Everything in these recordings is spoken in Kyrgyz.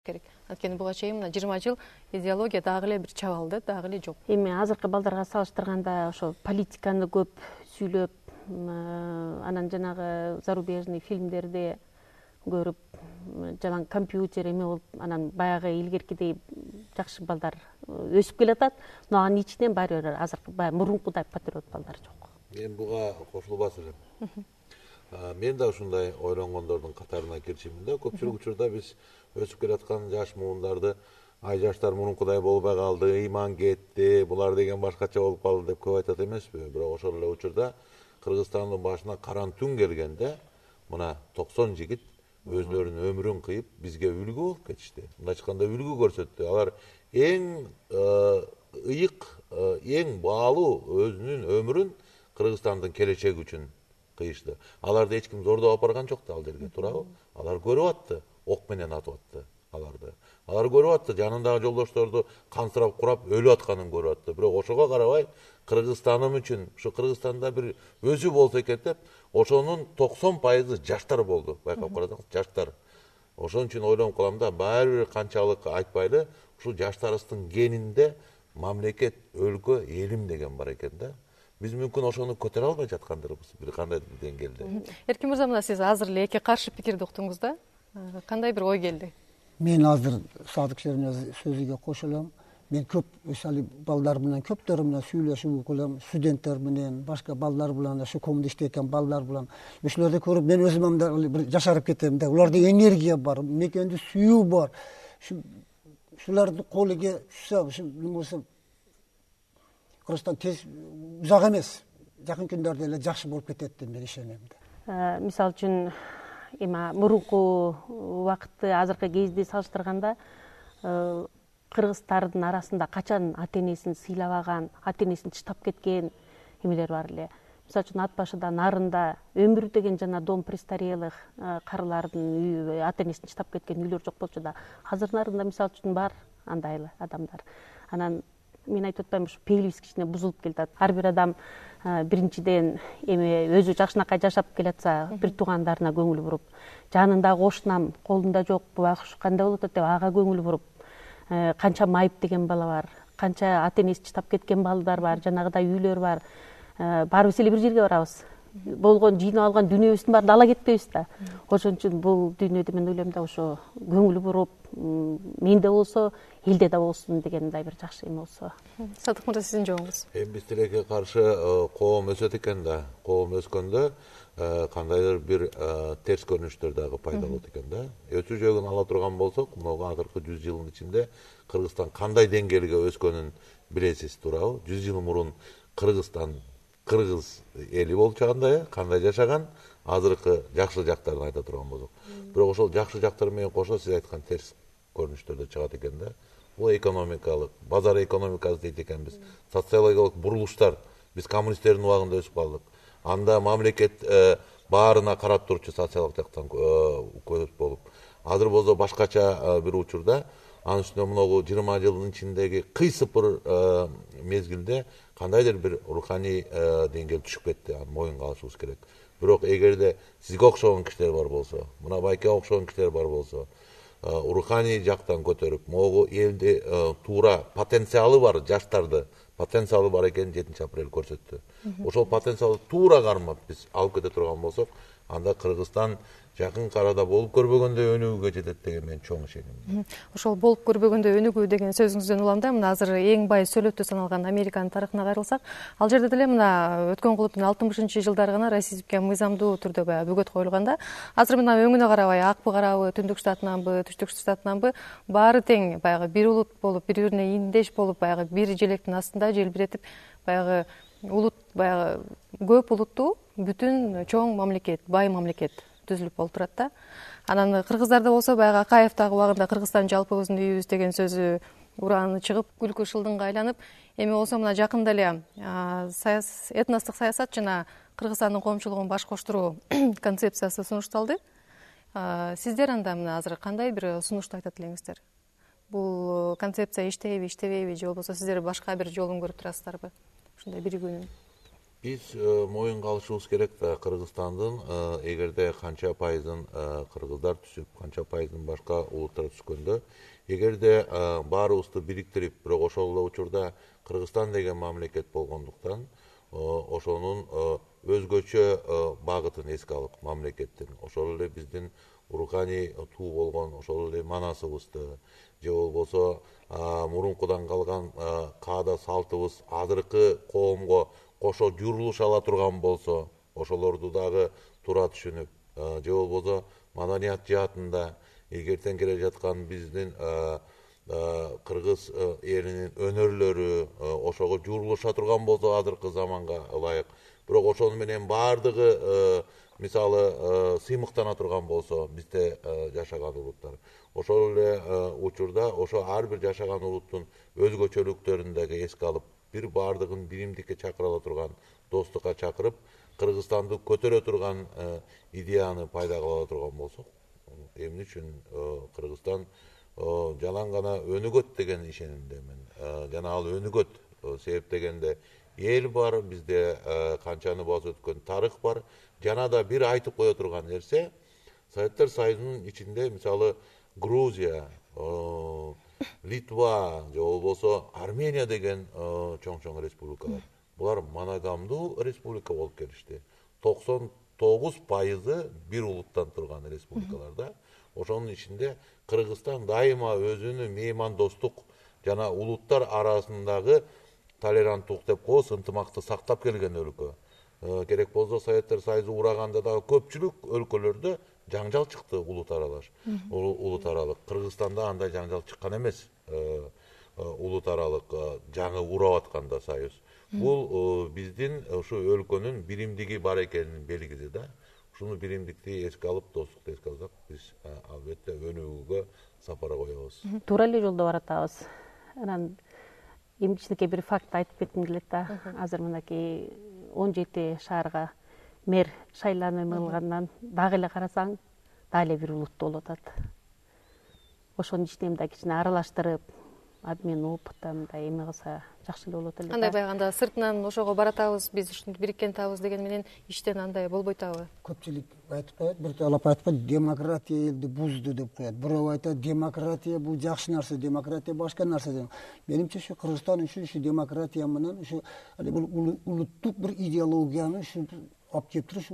керек. Анткени буга чейин мына 20 жыл идеология дагы эле бир чабалды, дагы эле жок. Эми азыркы балдарга салыштырганда ошо политиканы көп сүйлөп, анан жанагы зарубежный фильмдерди көрүп, жана компьютер эме болуп, анан баягы илгеркидей жакшы балдар өсүп келатат. Но анын ичинен баары бир азыркы баягы мурункудай патриот балдар жок. Мен буга кошулбас элем. Мен да ушундай ойлонгондордун катарына кирчимин да. Көпчүлүк учурда биз өсүп келаткан жаш муундарды ай жаштар мурункудай болбой калды, ыйман кетти, булар деген башкача болуп калды деп көп айтат эмеспи? Бирок ошол эле учурда Кыргызстандын башына караң түн келгенде мына 90 жигит өзлөрүнүн өмүрүн кыйып бизге үлгү болуп кетишти. Мындайча айтканда үлгү көрсөттү. Алар эң ыйык, эң баалуу өзүнүн өмүрүн Кыргызстандын келечеги үчүн кыйышты. Аларды эч ким зордоп алып барган жок да ал жерге, туурабы? Алар көрүп атты, ок менен атып атты аларды. Алар көрүп атты, жанындагы жолдошторду кансырап курап өлүп атканын көрүп атты. Бирок ошого карабай Кыргызстаным үчүн, ушу Кыргызстанда бир өзү болсо экен деп, ошонун 90% жаштар болду. Байкап карасаңыз, жаштар. Ошон үчүн ойлонуп калам да, баары бир канчалык айтпайлы, ушул жаштарыбыздын генинде мамлекет, өлкө, элим деген бар экен да. Биз мүмкүн ошону көтөрө албай жаткандырбыз бир кандай деңгээлде. Эркин мырза, мына сиз азыр эле эки каршы пикирди уктуңуз да. Кандай бир ой келди? Мен азыр Садык Шерниязов сөзүгө кошулам. Мен көп ошол балдар менен көптөр менен сүйлөшүп келем, студенттер менен, башка балдар менен, ошо коммунда иштеген балдар менен. Ошолорду көрүп мен өзүм бир жашарып кетем да. Уларда энергия бар, мекенди сүйүү бар. Шулардын колуга түшсө, ушу болсо Кыргызстан тез узак эмес. Жакын күндөрдө эле жакшы болуп кетет деп мен ишенем да. Мисалы үчүн эми мурунку убакытты азыркы кезде салыштырганда кыргыздардын арасында качан ата энесин сыйлабаган, ата энесин тыштап кеткен эмелер бар эле. Мисалы үчүн ат башыда нарында өмүр деген жана дом престарелых карылардын үйү, ата энесин тыштап кеткен үйлөр жок болчу да, азыр нарында мисалы үчүн бар андай эле адамдар. Анан мен айтып атпаймынбы, ушу пейлибиз кичине бузулуп келатат. Ар бир адам биринчиден эми өзү жакшынакай жашап келатса, бир туугандарына көңүл буруп, жанындагы кошунам колунда жок, буга кандай болуп атат деп ага көңүл буруп, канча майып деген бала бар, канча ата энеси тыштап кеткен балдар бар, жанагыдай үйлөр бар. Баарыбыз эле бир жерге барабыз. Болгон жыйнап алган дүйнөбүздүн баарын ала кетпейбиз да. Ошон үчүн бул дүйнөдө мен ойлойм да, ошо көңүл буруп, менде болсо, элде да болсун дегендей бир жакшы эме болсо. Садык мырза, сиздин жообуңуз? Эми биз тилекке каршы коом өсөт экен да. Коом өскөндө кандайдыр бир терс көрүнүштөр дагы пайда болот экен да. Өтүү жөгүн ала турган болсок, могу азыркы 100 жылдын ичинде Кыргызстан кандай деңгээлге өскөнүн билесиз, туурабы? 100 жыл мурун Кыргызстан кыргыз эли болуп чыккандай, кандай жашаган, азыркы жакшы жактарын айта турган болсок. Бирок ошол жакшы жактар менен кошо сиз айткан терс көрүнүштөр да чыгат экен да. Бул экономикалык, базар экономикасы дейт экенбиз. Социологиялык бурулуштар. Биз коммунисттердин убагында өсүп калдык. Анда мамлекет баарына карап турчу социалдык жактан көз болуп. Азыр болсо башкача бир учурда, анын үстүнө могу 20 жылдын ичиндеги кыйсыпыр мезгилде кандайдыр бир руханий деңгээл түшүп кетти. Аны моюнга алышыбыз керек. Бирок эгерде сизге окшогон кишилер бар болсо, мына байке окшогон кишилер бар болсо, руханий жактан көтөрүп, могу элди туура потенциалы бар жаштарды, потенциалы бар экенин 7 апрель көрсөттү. Ошол потенциалды туура кармап биз алып кете турган болсок, анда Кыргызстан жакын арада болуп көрбөгөндөй өнүгүүгө жетет деген мен чоң ишенем. Ошол болуп көрбөгөндөй өнүгүү деген сөзүңүздөн улам да, мына азыр эң бай сөөлөтү саналган Американын тарыхына кайрылсак, ал жерде деле мына өткөн кылыптын 60-жылдары гана расизмге мыйзамдуу түрдө бөгөт коюлган да. Азыр мына өңүнө карабай, акпы карабы, Түндүк Штатынанбы, Түштүк Штатынанбы, баары тең баягы бир улут болуп, бири-бирине индеш болуп, баягы бир желектин астында желбиретип, баягы улут, баягы көп улуттуу бүтүн чоң мамлекет, бай мамлекет түзүлүп болуп турат да. Анан кыргыздарда болсо баягы Акаевдагы убагында Кыргызстан жалпыбыздын үйүбүз деген сөзү урааны чыгып, күлкү шылдыңга айланып, эми болсо мына жакында эле этностук саясат жана Кыргызстандын коомчулугун баш коштуруу концепциясы сунушталды. Сиздер анда мына азыр кандай бир сунушту айтат элеңиздер? Бул концепция иштейби, иштебейби, же болбосо сиздер башка бир жолун көрүп турасыздарбы? Ушундай биригүүнүн. Биз моюнга алышыбыз керек да, Кыргызстандын эгерде канча пайызын кыргыздар түсүп, канча пайызын башка улуттар түшкөндө, эгерде баарыбызды бириктирип, бирок ошол эле учурда Кыргызстан деген мамлекет болгондуктан, ошонун өзгөчө багытын эске алып, мамлекеттин, ошол эле биздин руханий туу болгон ошол эле манасыбызды, же болбосо мурункудан калган каада салтыбыз азыркы коомго кошо журулуш ала турган болсо, ошолорду дагы туура түшүнүп, же болбосо маданият жаатында илгертен келе жаткан биздин кыргыз элинин өнөрлөрү ошого журулуша турган болсо азыркы заманга ылайык. Бирок ошону менен баардыгы мисалы сыймыктана турган болсо, бизде жашаган улуттар, ошол эле учурда ошо ар бир жашаган улуттун өзгөчөлүктөрүн дагы эске алып, бир баардыгын биримдикке чакыра ала турган, достукка чакырып, Кыргызстанды көтөрө турган идеяны пайда кыла турган болсок, эмне үчүн Кыргызстан жалаң гана өнүгөт деген ишенимдемин. Жана ал өнүгөт, себеп дегенде эл бар, бизде канчаны басып өткөн тарых бар. Жана да бир айтып кое турган нерсе, Советтер Союзунун ичинде мисалы Грузия, Литва, же болбосо Армения деген чоң республикалар. Булар моногамдуу республика болуп келишти. 99% бир улуттан турган республикаларда. Ошонун ичинде Кыргызстан дайыма өзүнүн меймандостук жана улуттар арасындагы толеранттуулук деп коебуз, ынтымакты сактап келген өлкө. Керек болсо Советтер Союзу ураганда дагы көпчүлүк өлкөлөрдө жаңжал чыкты улут аралык. Кыргызстанда андай жаңжал чыккан эмес. Улут аралык жаңы урап атканда Союз. Бул биздин ушу өлкөнүн биримдиги бар экенин белгиси да. Ушуну биримдикти эске алып, достукту эске алсак, биз албетте өнүгүүгө сапар коебуз. Туура эле жолдо баратабыз. Анан эми кичинекей бир факт айтып кетким келет да. Азыр мынакей 17 шаарга мэр шайлангандан дагы эле карасаң, дагы эле бир улуттуу болуп атат. Ошонун ичине мындай кичине аралаштырып, админ опытта мындай эме кылса жакшы эле болот эле. Андай байганда сыртынан ошого баратабыз, биз ушинтип бириккен табыз деген менен иштен андай болбойт абы? Көпчүлүк айтып коет, бир талап айтып коет, демократия элди бузду деп коет. Бирөө айтат, демократия бул жакшы нерсе, демократия башка нерсе деп. Менимче ушу Кыргызстан үчүн ушу демократия менен ушу бул улуттук бир идеологияны ушу алып келип туруш,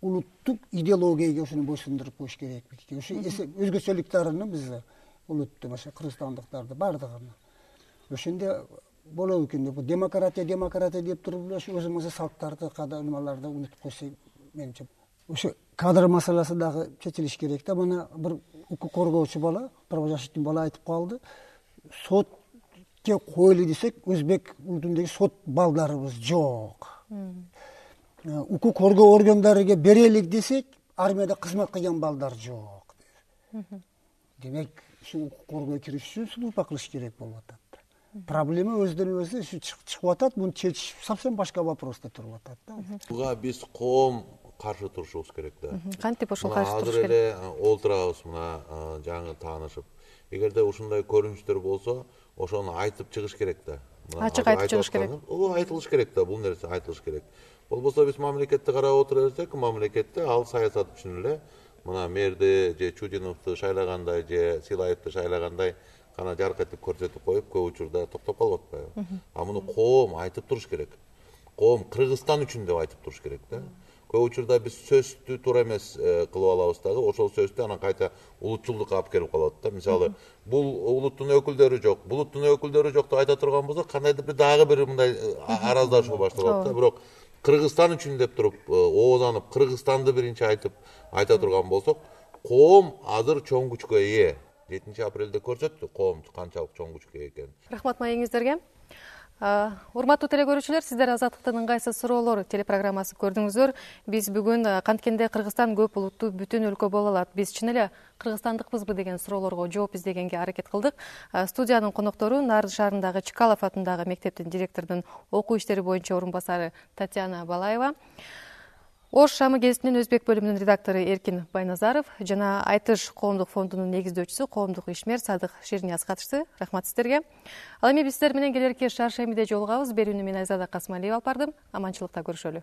улуттук идеологияга ушуну бойсундуруп коюш керек. Ушу өзгөчөлүктөрүнү биз улутту, ошо кыргызстандыктарды бардыгын. Ошондо болобу экен деп, демократия деп туруп эле өзүңүздүн салттарды, кадамаларды унутуп койсо, менимче ошо кадр маселеси дагы чечилиш керек да. Мына бир укук коргоочу бала, правозащитник бала айтып калды. Сотко коелу десек, өзбек улутундагы сот балдарыбыз жок. Укук коргоо органдарыга берелик десек, армияда кызмат кылган балдар жок. Демек, ушу укук коргоо кириш үчүн служба кылыш керек болуп атат. Проблема өздөн өзү чыгып атат, муну чечиш совсем башка вопросто туруп атат да. Буга биз коом каршы турушубуз керек да. Кантип ошол каршы туруш керек? Азыр эле олтурабыз мына жаңы таанышып. Эгерде ушундай көрүнүштөр болсо, ошону айтып чыгыш керек да. Ачык айтып чыгыш керек. Айтылыш керек да, бул нерсе айтылыш керек. Болбосо биз мамлекетти карап отура берсек, мамлекетте ал саясат үчүн эле мына мэрди же Чудиновду шайлагандай же Силаевди шайлагандай гана жарк этип көрсөтүп коюп, көп учурда токтоп калып атпайбы? А муну коом айтып туруш керек. Коом Кыргызстан үчүн деп айтып туруш керек да. Көп учурда биз сөздү туура эмес кылып алабыз дагы, ошол сөздү анан кайта улутчулдукка алып келип калат да. Мисалы, бул улуттун өкүлдөрү жок, булуттун өкүлдөрү жок деп айта турган болсо, кандайдыр бир дагы бир мындай араздашуу башталат да. Бирок Кыргызстан үчүн деп туруп, оозанып, Кыргызстанды биринчи айта турган болсок, коом азыр чоң күчкө ээ. 7 апрелде көрсөттү коом канчалык чоң күчкө экенин. Рахмат маегиңиздерге. Урматтуу телекөрүүчүлөр, сиздер Азаттыктын ыңгайсыз суроолор телепрограммасын көрдүңүздөр. Биз бүгүн канткенде Кыргызстан көп улуттуу бүтүн өлкө боло алат, биз чын эле кыргызстандыкпызбы деген суроолорго жооп издегенге аракет кылдык. Студиянын коноктору Нарын шаарындагы Чкалов атындагы мектептин директорунун окуу иштери боюнча орун басары Татьяна Балаева. Ош шамы гезитинин өзбек бөлүмүнүн редактору Эркин Байназаров жана Айтыш коомдук фондунун негиздөөчүсү, коомдук ишмер Садык Шернияз катышты. Рахмат сиздерге. Ал эми биз сиздер менен келерки шаршембиде жолугабыз. Берүүнү мен Айзада Касмалиева алып бардым. Аманчылыкта көрүшөлү.